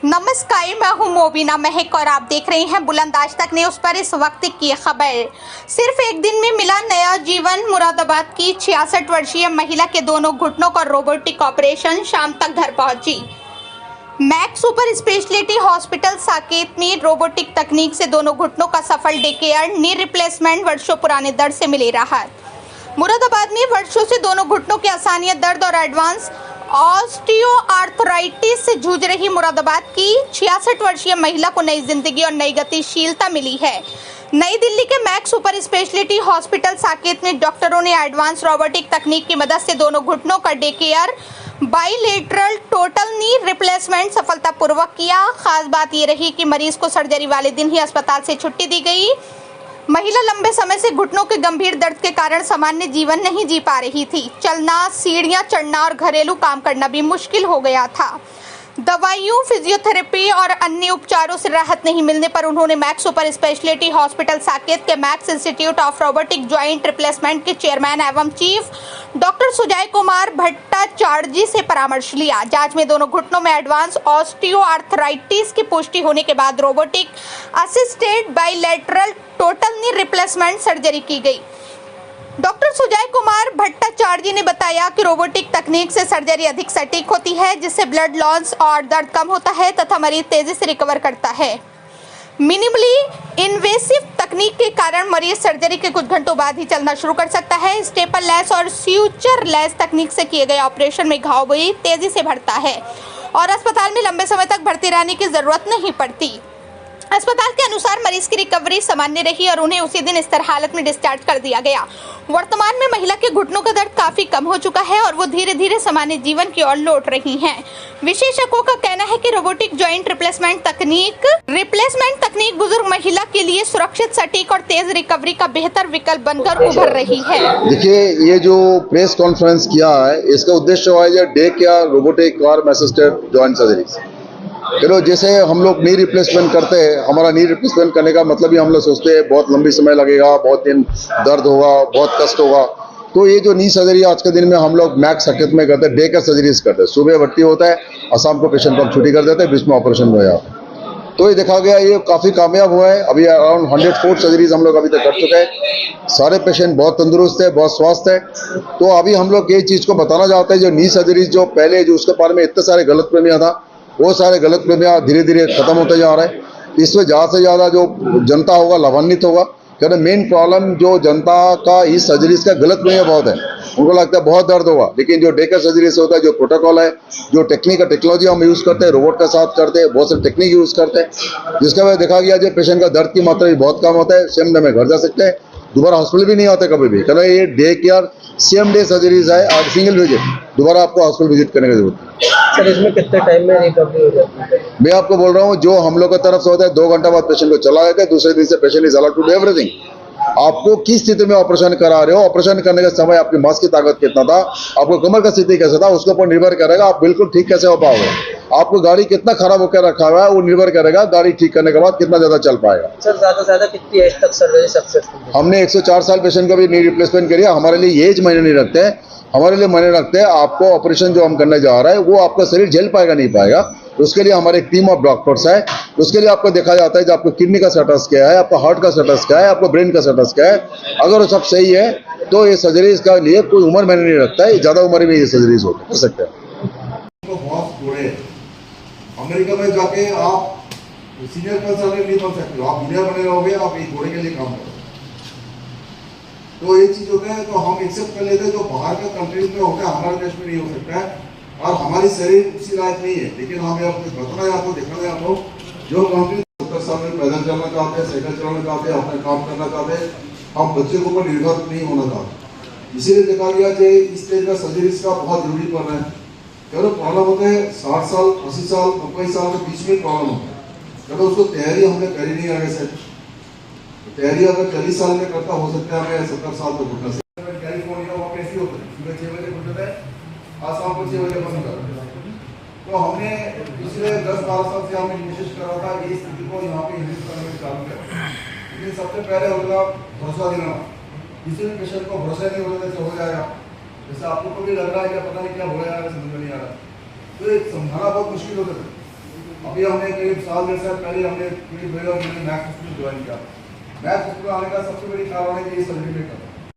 नमस्कार, मैं हूं मोबिना महक और आप देख रहे हैं बुलंद आज तक न्यूज़ पर इस वक्त की खबर। सिर्फ एक दिन में मिला नया जीवन। मुरादाबाद की 66 वर्षीय महिला के दोनों घुटनों का रोबोटिक ऑपरेशन, शाम तक घर पहुंची। Max super speciality hospital Saket में रोबोटिक तकनीक से दोनों घुटनों का सफल डे केयर, नी रिप्लेसमेंट, वर्षों पुराने दर्द से मिली राहत। मुरादाबाद में वर्षों से दोनों घुटनों के असहनीय दर्द और एडवांस ऑस्टियोआर्थराइटिस से जूझ रही मुरादाबाद की 66 वर्षीय महिला को नई जिंदगी और नई गतिशीलता मिली है। नई दिल्ली के max super speciality hospital Saket में डॉक्टरों ने एडवांस रोबोटिक तकनीक की मदद से दोनों घुटनों का day care, bilateral total knee replacement सफलतापूर्वक किया। खास बात ये रही कि मरीज को सर्जरी वाले दिन ही अस्पताल से छुट्टी दी गई। महिला लंबे समय से घुटनों के गंभीर दर्द के कारण सामान्य जीवन नहीं जी पा रही थी। चलना, सीढ़ियां चढ़ना और घरेलू काम करना भी मुश्किल हो गया था। दवाइयों, फिजियोथेरेपी और अन्य उपचारों से राहत नहीं मिलने पर उन्होंने Max super speciality hospital Saket के Max institute of robotic joint replacement के चेयरमैन एवं चीफ डॉक्टर सुजय कुमार भट्टाचार्य से परामर्श लिया। जांच में दोनों घुटनों में एडवांस ऑस्टियोआर्थराइटिस की पुष्टि होने के बाद robotic assisted bilateral total knee replacement surgery की गई। डॉक्टर सुजय कुमार भट्टाचार्य ने बताया कि रोबोटिक तकनीक से सर्जरी अधिक सटीक होती है, जिससे ब्लड लॉस और दर्द कम होता है तथा मरीज तेजी से रिकवर करता है। मिनिमली इन्वेसिव तकनीक के कारण मरीज सर्जरी के कुछ घंटों बाद ही चलना शुरू कर सकता है। स्टेपल लेस और स्यूचर लेस तकनीक से किए गए ऑपरेशन में घाव भी तेजी से भरता है और अस्पताल में लंबे समय तक भर्ती रहने की जरूरत नहीं पड़ती। अस्पताल के अनुसार मरीज की रिकवरी सामान्य रही और उन्हें उसी दिन स्थिर हालत में डिस्चार्ज कर दिया गया। वर्तमान में महिला के घुटनों का दर्द काफी कम हो चुका है और वो धीरे धीरे सामान्य जीवन की ओर लौट रही हैं। विशेषज्ञों का कहना है कि रोबोटिक जॉइंट रिप्लेसमेंट तकनीक बुजुर्ग महिला के लिए सुरक्षित, सटीक और तेज रिकवरी का बेहतर विकल्प बनकर उभर रही है। देखिए, ये जो प्रेस कॉन्फ्रेंस किया है, इसका उद्देश्य है day care robotic arm assisted joint surgery. चलो, जैसे हम लोग नी रिप्लेसमेंट करते हैं, हमारा नी रिप्लेसमेंट करने का मतलब ही हम लोग सोचते हैं बहुत लंबी समय लगेगा, बहुत दिन दर्द होगा, बहुत कष्ट होगा। तो ये जो नी सर्जरी आज के दिन में हम लोग मैक्स साकेत में करते हैं, डे केयर सर्जरीज करते हैं। सुबह भर्ती होता है और शाम को पेशेंट को हम छुट्टी कर देते हैं, बीच में ऑपरेशन हो जाता है। तो ये देखा गया, ये काफ़ी कामयाब हुआ है। अभी अराउंड 104 सर्जरीज हम लोग अभी तक कर चुके हैं। सारे पेशेंट बहुत तंदुरुस्त है, बहुत स्वस्थ है। तो अभी हम लोग ये चीज़ को बताना चाहते हैं, जो नी सर्जरीज जो पहले जो उसके बारे में इतने सारे गलतफहमियां था, वो सारे गलतफहमियां धीरे धीरे खत्म होते जा रहे हैं। इसमें ज़्यादा से ज़्यादा जो जनता होगा लाभान्वित होगा। क्योंकि मेन प्रॉब्लम जो जनता का इस सर्जरीज का गलतफहमियां बहुत है। उनको लगता है बहुत दर्द होगा, लेकिन जो डे केयर सर्जरी से होता है, जो प्रोटोकॉल है, जो टेक्नोलॉजी हम यूज़ करते हैं, रोबोट के साथ करते हैं, बहुत सारे टेक्निक यूज़ करते हैं, जिसके वजह देखा गया जो पेशेंट का दर्द की मात्रा भी बहुत कम होता है। सेम डे में घर जा सकते हैं, दोबारा हॉस्पिटल भी नहीं आते कभी भी। क्योंकि ये day care same day surgeries है और सिंगल विजिट, दोबारा आपको हॉस्पिटल विजिट करने की जरूरत है। सर, इसमें कितने टाइम में रिकवरी हो जाती है? मैं आपको बोल रहा हूँ, जो हम लोग की तरफ से होता है 2 घंटा बाद पेशेंट को चला जाता है। दूसरे दिन से patient is allowed to do everything. आपको किस स्थिति में ऑपरेशन करा रहे हो, ऑपरेशन करने के समय आपकी मांस की ताकत कितना था, आपको कमर का स्थिति कैसा था, उसके ऊपर निर्भर करेगा आप बिल्कुल ठीक कैसे हो पाओगे। आपको गाड़ी कितना खराब होकर रखा हुआ है, वो निर्भर करेगा गाड़ी ठीक करने के बाद कितना ज्यादा चल पाएगा। सर, ज्यादा से ज्यादा कितनी एज तक सर्जरी सक्सेसफुल है? हमने 104 साल पेशेंट का भी नी रिप्लेसमेंट किया। हमारे लिए एज मायने नहीं रखते हैं, हमारे लिए मायने रखते हैं आपको ऑपरेशन जो हम करने जा रहे हैं वो आपका शरीर झेल पाएगा नहीं पाएगा। उसके लिए हमारे एक टीम ऑफ डॉक्टर्स है। उसके लिए आपको देखा जाता है जो आपको किडनी का स्टेटस क्या है, आपका हार्ट का स्टेटस क्या है, आपको ब्रेन का स्टेटस क्या है। अगर वो सब सही है तो ये सर्जरीज का लिए कोई उम्र मैंने नहीं रखता है, ज़्यादा उम्र में ये सर्जरीज हो सकते हैं। अमेरिका में जाके आप सीनियर कंसल्टेंट नहीं बन सकते हो, आप इंजीनियर बने रहोगे, आप एक घोड़े के लिए काम करो। तो ये चीज होता है, तो हम एक्सेप्ट कर लेते हैं जो बाहर के कंट्रीज में होता है, हमारे देश में नहीं हो सकता है और हमारी शरीर उसी लायक नहीं है। लेकिन हमें आपको बताना है, आपको दिखाना है, आपको जो कंट्री 70 साल में पैदल चलना चाहते हैं, साइकिल चलाना चाहते हैं, अपना काम करना चाहते हैं, हम बच्चे के ऊपर निर्भर नहीं होना चाहते। इसीलिए देखा गया कि इस तरह का सर्जरीज का बहुत जरूरी पड़ रहा है। क्योंकि प्रॉब्लम होता है 60 साल, 80 साल, 90 साल के बीच में प्रॉब्लम होता है। क्योंकि उसको तैयारी हमने करी नहीं आगे से। तैयारी अगर 40 साल में करता हो सकता है, हमें 70 साल तक घुटना से। कैलिफोर्निया वहाँ कैसी होता है, सुबह 6 बजे खुलता है, आज शाम को 6 बजे बंद करता है। तो हमने पिछले 10-12 साल से हमने कोशिश करा था ये स्थिति को यहाँ पे इंड्यूस करने में चालू किया। लेकिन सबसे पहले होगा भरोसा देना। किसी भी पेशेंट को भरोसा नहीं होता जैसे हो जाएगा, जैसे आपको भी लग रहा है कि पता नहीं क्या हो रहा है, समझ में नहीं आ रहा, तो ये समझाना बहुत मुश्किल होता है। अभी हमने करीब साल 1.5 साल पहले हमने मैथ हॉस्पिटल ज्वाइन किया। मैथ हॉस्पिटल आने का सबसे बड़ी कारण है कि ये सर्टिफिकेट